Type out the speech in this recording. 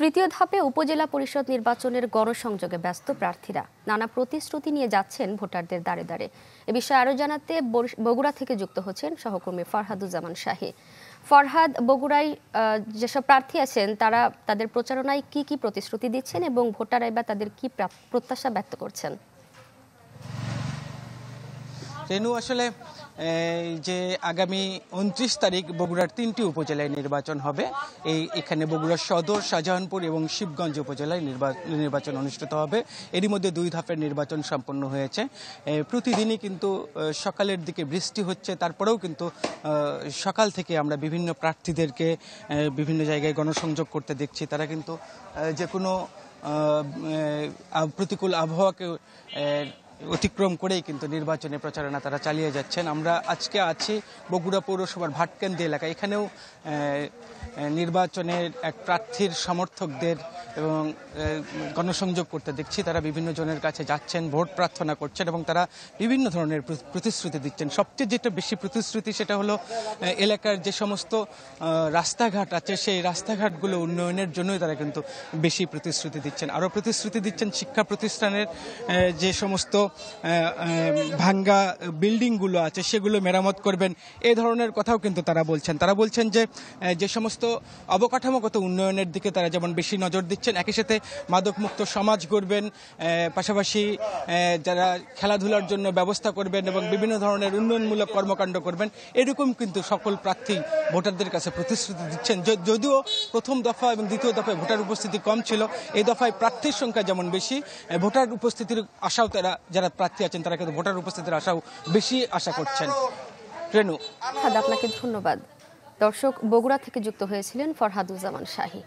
তৃতীয় ধাপে উপজেলা পরিষদ নির্বাচনের গণসংযোগে ব্যস্ত প্রার্থীরা নানা প্রতিশ্রুতি নিয়ে যাচ্ছেন ভোটারদের দ্বারে দ্বারে। এ বিষয়ে আরো জানাতে বগুড়া থেকে যুক্ত হচ্ছেন সহকর্মী ফরহাদুজ্জামান শাহী। ফরহাদ, বগুড়ায় যেসব প্রার্থী আছেন তারা তাদের প্রচারণায় কি কি প্রতিশ্রুতি দিচ্ছেন এবং ভোটাররা বা তাদের কি প্রত্যাশা ব্যক্ত করছেন? রেনু, আসলে যে আগামী 29 তারিখ বগুড়ার 3টি উপজেলায় নির্বাচন হবে। এখানে বগুড়ার সদর, শাহজাহানপুর এবং শিবগঞ্জ উপজেলায় নির্বাচন অনুষ্ঠিত হবে। এরই মধ্যে 2 ধাপের নির্বাচন সম্পন্ন হয়েছে। প্রতিদিনই কিন্তু সকালের দিকে বৃষ্টি হচ্ছে, তারপরেও কিন্তু সকাল থেকে আমরা বিভিন্ন প্রার্থীদেরকে বিভিন্ন জায়গায় গণসংযোগ করতে দেখছি। তারা কিন্তু যে কোনো প্রতিকূল আবহাওয়াকে অতিক্রম করেই কিন্তু নির্বাচনে প্রচারণা তারা চালিয়ে যাচ্ছেন। আমরা আজকে আছি বগুড়া পৌরসভার ভাটকেন্দ্রি এলাকায়। এখানেও নির্বাচনের এক প্রার্থীর সমর্থকদের এবং গণসংযোগ করতে দেখছি। তারা বিভিন্ন জনের কাছে যাচ্ছেন, ভোট প্রার্থনা করছেন এবং তারা বিভিন্ন ধরনের প্রতিশ্রুতি দিচ্ছেন। সবচেয়ে যেটা বেশি প্রতিশ্রুতি সেটা হলো এলাকার যে সমস্ত রাস্তাঘাট আছে সেই রাস্তাঘাটগুলো উন্নয়নের জন্যই তারা কিন্তু বেশি প্রতিশ্রুতি দিচ্ছেন। আরও প্রতিশ্রুতি দিচ্ছেন শিক্ষা প্রতিষ্ঠানের যে সমস্ত ভাঙ্গা বিল্ডিংগুলো আছে সেগুলো মেরামত করবেন, এই ধরনের কথাও কিন্তু তারা বলছেন। তারা বলছেন যে সমস্ত অবকাঠামোগত উন্নয়নের দিকে তারা যেমন বেশি নজর দিচ্ছেন, একই সাথে মাদকমুক্ত সমাজ গড়বেন, পাশাপাশি যারা খেলাধুলার জন্য ব্যবস্থা করবেন এবং বিভিন্ন ধরনের উন্নয়নমূলক কর্মকাণ্ড করবেন, এরকম কিন্তু সকল প্রার্থী ভোটারদের কাছে প্রতিশ্রুতি দিচ্ছেন। যদিও প্রথম দফা এবং দ্বিতীয় দফায় ভোটার উপস্থিতি কম ছিল, এই দফায় প্রার্থীর সংখ্যা যেমন বেশি, ভোটার উপস্থিতির আশাও যারা প্রার্থী আছেন তারা কিন্তু ভোটার উপস্থিতির আশাও বেশি আশা করছেন। রেনু, আপনাকে ধন্যবাদ। দর্শক, বগুড়া থেকে যুক্ত হয়েছিলেন ফরহাদুজ্জামান শাহী।